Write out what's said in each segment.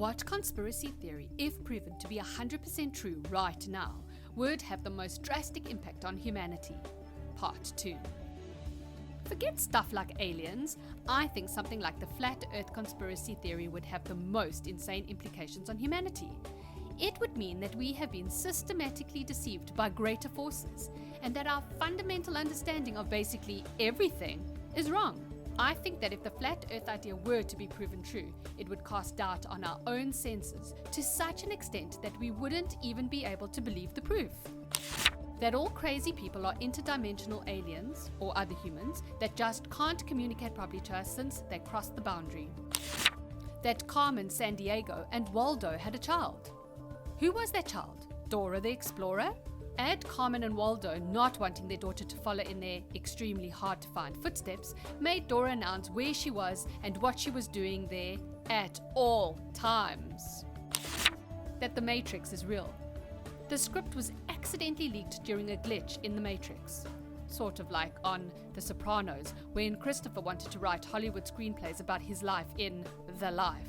What conspiracy theory, if proven to be 100% true right now, would have the most drastic impact on humanity? Part 2. Forget stuff like aliens. I think something like the flat earth conspiracy theory would have the most insane implications on humanity. It would mean that we have been systematically deceived by greater forces, and that our fundamental understanding of basically everything is wrong. I think that if the flat earth idea were to be proven true, it would cast doubt on our own senses to such an extent that we wouldn't even be able to believe the proof. That all crazy people are interdimensional aliens or other humans that just can't communicate properly to us since they crossed the boundary. That Carmen Sandiego and Waldo had a child. Who was that child? Dora the Explorer? Add Carmen and Waldo not wanting their daughter to follow in their extremely hard to find footsteps made Dora announce where she was and what she was doing there at all times. That the Matrix is real. The script was accidentally leaked during a glitch in the Matrix. Sort of like on The Sopranos, when Christopher wanted to write Hollywood screenplays about his life in The Life.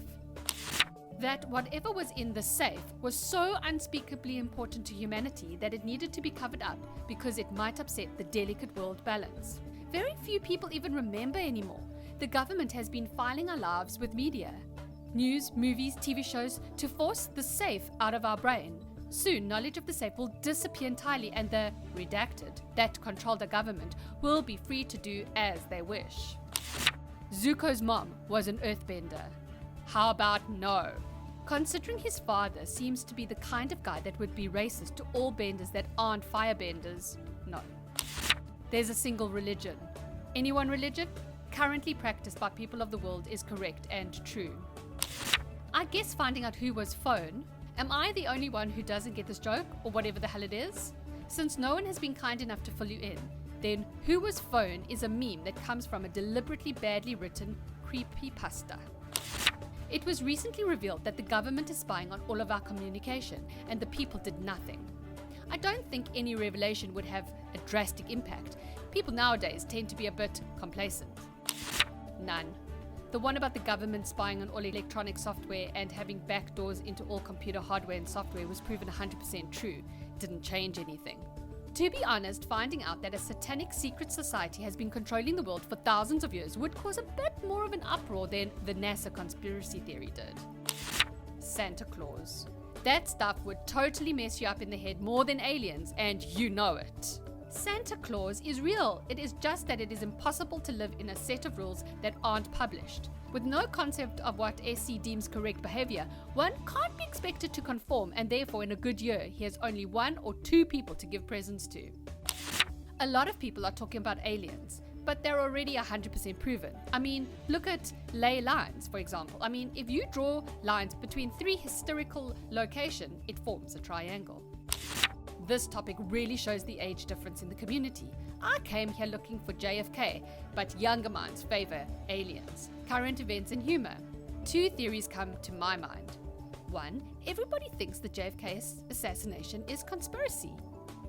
That whatever was in the safe was so unspeakably important to humanity that it needed to be covered up because it might upset the delicate world balance. Very few people even remember anymore. The government has been filing our lives with media, news, movies, TV shows to force the safe out of our brain. Soon, knowledge of the safe will disappear entirely and the redacted that control the government will be free to do as they wish. Zuko's mom was an earthbender. How about no? Considering his father seems to be the kind of guy that would be racist to all benders that aren't firebenders, no. There's a single religion. Any one religion currently practiced by people of the world is correct and true. I guess finding out who was Fern. Am I the only one who doesn't get this joke, or whatever the hell it is? Since no one has been kind enough to fill you in, then who was Fern is a meme that comes from a deliberately badly written creepypasta. It was recently revealed that the government is spying on all of our communication, and the people did nothing. I don't think any revelation would have a drastic impact. People nowadays tend to be a bit complacent. None. The one about the government spying on all electronic software and having backdoors into all computer hardware and software was proven 100% true. Didn't change anything. To be honest, finding out that a satanic secret society has been controlling the world for thousands of years would cause a bit more of an uproar than the NASA conspiracy theory did. Santa Claus. That stuff would totally mess you up in the head more than aliens, and you know it. Santa Claus is real. It is just that it is impossible to live in a set of rules that aren't published. With no concept of what SC deems correct behavior, one can't be expected to conform, and therefore in a good year, he has only 1 or 2 people to give presents to. A lot of people are talking about aliens, but they're already 100% proven. I mean, look at ley lines, for example. I mean, if you draw lines between 3 historical locations, it forms a triangle. This topic really shows the age difference in the community. I came here looking for JFK, but younger minds favor aliens, current events, and humor. 2 theories come to my mind. 1, everybody thinks the JFK assassination is conspiracy.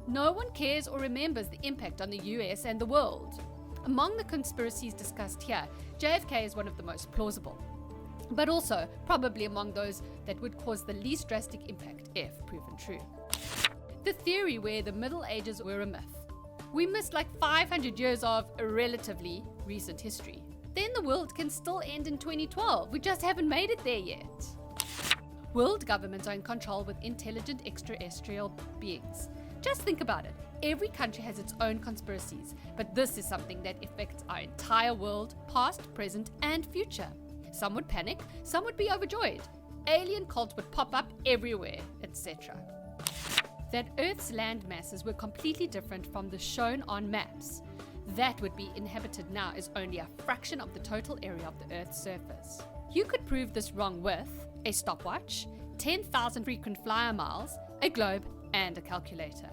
No one cares or remembers the impact on the US and the world. Among the conspiracies discussed here, JFK is one of the most plausible, but also probably among those that would cause the least drastic impact if proven true. The theory where the Middle Ages were a myth. We missed like 500 years of relatively recent history. Then the world can still end in 2012. We just haven't made it there yet. World governments are in control with intelligent extraterrestrial beings. Just think about it. Every country has its own conspiracies, but this is something that affects our entire world, past, present, and future. Some would panic, some would be overjoyed. Alien cults would pop up everywhere, etc. That Earth's land masses were completely different from the shown on maps. That would be inhabited now is only a fraction of the total area of the Earth's surface. You could prove this wrong with a stopwatch, 10,000 frequent flyer miles, a globe, and a calculator.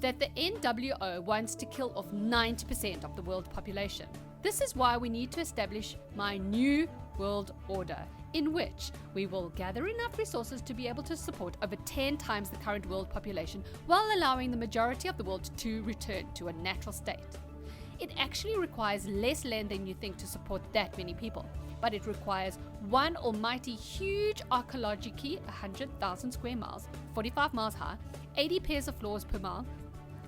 That the NWO wants to kill off 90% of the world population. This is why we need to establish my new world order, in which we will gather enough resources to be able to support over 10 times the current world population while allowing the majority of the world to return to a natural state. It actually requires less land than you think to support that many people. But it requires one almighty huge archaeology, 100,000 square miles, 45 miles high, 80 pairs of floors per mile.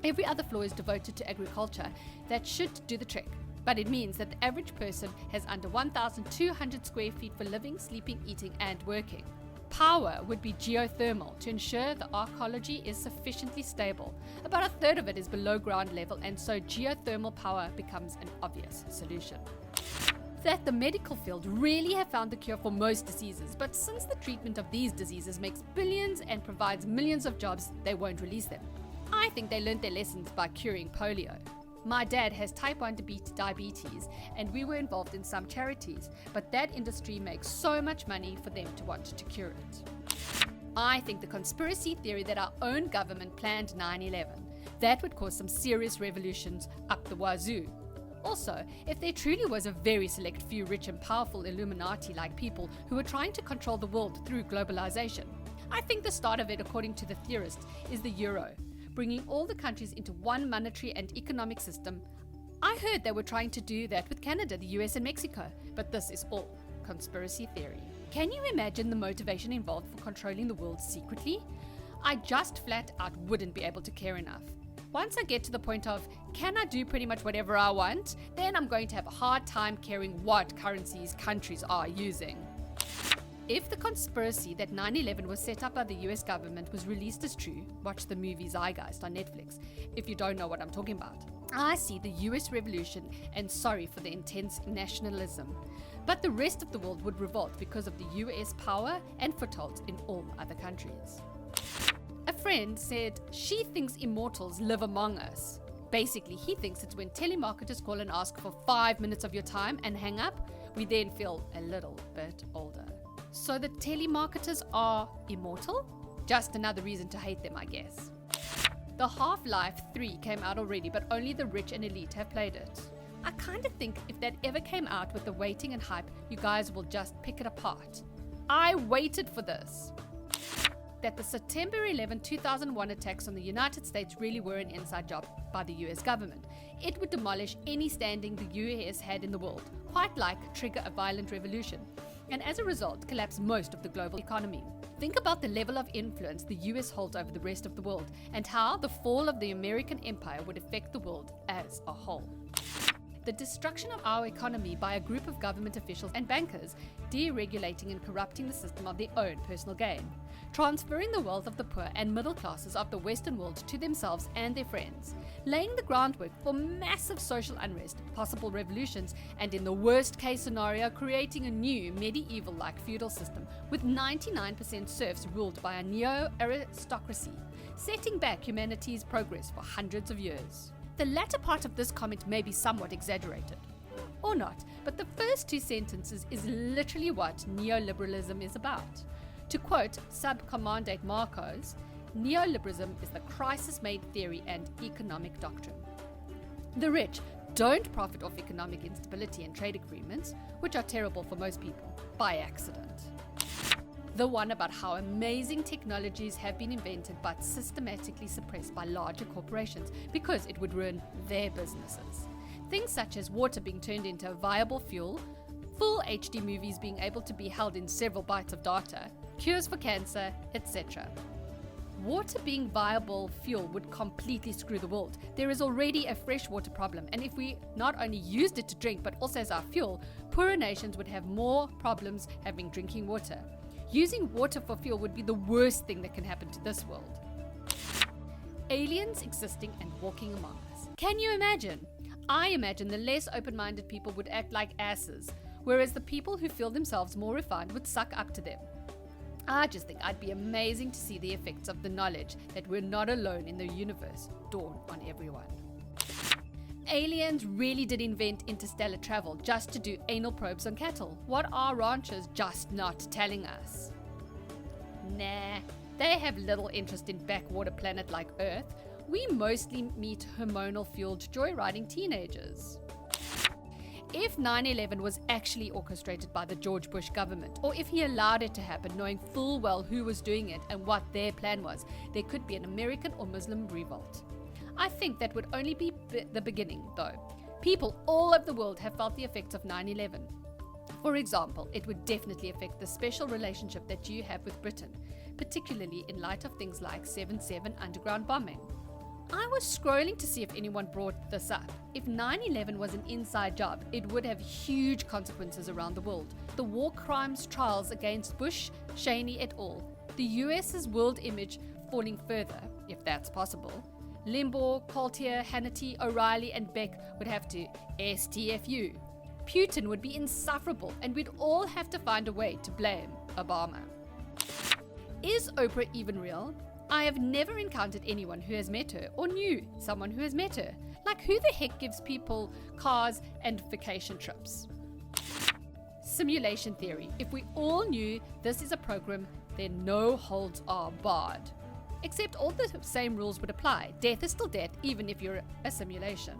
Every other floor is devoted to agriculture. That should do the trick. But it means that the average person has under 1,200 square feet for living, sleeping, eating, and working. Power would be geothermal to ensure the archaeology is sufficiently stable. About a third of it is below ground level, and so geothermal power becomes an obvious solution. That the medical field really have found the cure for most diseases, but since the treatment of these diseases makes billions and provides millions of jobs, they won't release them. I think they learned their lessons by curing polio. My dad has type 1 diabetes, and we were involved in some charities, but that industry makes so much money for them to want to cure it. I think the conspiracy theory that our own government planned 9/11, that would cause some serious revolutions up the wazoo. Also, if there truly was a very select few rich and powerful Illuminati-like people who were trying to control the world through globalization, I think the start of it, according to the theorists, is the euro, bringing all the countries into one monetary and economic system. I heard they were trying to do that with Canada, the US, and Mexico, but this is all conspiracy theory. Can you imagine the motivation involved for controlling the world secretly? I just flat out wouldn't be able to care enough. Once I get to the point of, can I do pretty much whatever I want, then I'm going to have a hard time caring what currencies countries are using. If the conspiracy that 9/11 was set up by the US government was released as true, watch the movie Zeitgeist on Netflix if you don't know what I'm talking about. I see the US revolution, and sorry for the intense nationalism, but the rest of the world would revolt because of the US power and footholds in all other countries. A friend said she thinks immortals live among us. Basically, he thinks it's when telemarketers call and ask for 5 minutes of your time and hang up, we then feel a little bit older. So the telemarketers are immortal? Just another reason to hate them, I guess. The Half-Life 3 came out already, but only the rich and elite have played it. I kind of think if that ever came out with the waiting and hype, you guys will just pick it apart. I waited for this. That the September 11, 2001 attacks on the United States really were an inside job by the US government. It would demolish any standing the US had in the world, quite like trigger a violent revolution, and as a result collapse most of the global economy. Think about the level of influence the US holds over the rest of the world, and how the fall of the American empire would affect the world as a whole. The destruction of our economy by a group of government officials and bankers, deregulating and corrupting the system of their own personal gain, transferring the wealth of the poor and middle classes of the Western world to themselves and their friends, laying the groundwork for massive social unrest, possible revolutions, and in the worst case scenario, creating a new medieval-like feudal system with 99% serfs ruled by a neo-aristocracy, setting back humanity's progress for hundreds of years. The latter part of this comment may be somewhat exaggerated. Or not, but the first two sentences is literally what neoliberalism is about. To quote Subcommandant Marcos, neoliberalism is the crisis-made theory and economic doctrine. The rich don't profit off economic instability and trade agreements, which are terrible for most people, by accident. The one about how amazing technologies have been invented but systematically suppressed by larger corporations because it would ruin their businesses. Things such as water being turned into a viable fuel, full HD movies being able to be held in several bytes of data, cures for cancer, etc. Water being viable fuel would completely screw the world. There is already a freshwater problem, and if we not only used it to drink but also as our fuel, poorer nations would have more problems having drinking water. Using water for fuel would be the worst thing that can happen to this world. Aliens existing and walking among us. Can you imagine? I imagine the less open-minded people would act like asses, whereas the people who feel themselves more refined would suck up to them. I just think I'd be amazing to see the effects of the knowledge that we're not alone in the universe dawn on everyone. Aliens really did invent interstellar travel just to do anal probes on cattle. What are ranchers just not telling us? Nah, they have little interest in backwater planet like Earth. We mostly meet hormonal-fueled joyriding teenagers. If 9/11 was actually orchestrated by the George Bush government, or if he allowed it to happen knowing full well who was doing it and what their plan was, there could be an American or Muslim revolt. I think that would only be the beginning, though. People all over the world have felt the effects of 9/11. For example, it would definitely affect the special relationship that you have with Britain, particularly in light of things like 7/7 underground bombing. I was scrolling to see if anyone brought this up. If 9/11 was an inside job, it would have huge consequences around the world. The war crimes trials against Bush, Cheney et al., the US's world image falling further, if that's possible. Limbaugh, Coulter, Hannity, O'Reilly and Beck would have to STFU. Putin would be insufferable and we'd all have to find a way to blame Obama. Is Oprah even real? I have never encountered anyone who has met her or knew someone who has met her. Like, who the heck gives people cars and vacation trips? Simulation theory. If we all knew this is a program, then no holds are barred. Except all the same rules would apply. Death is still death, even if you're a simulation.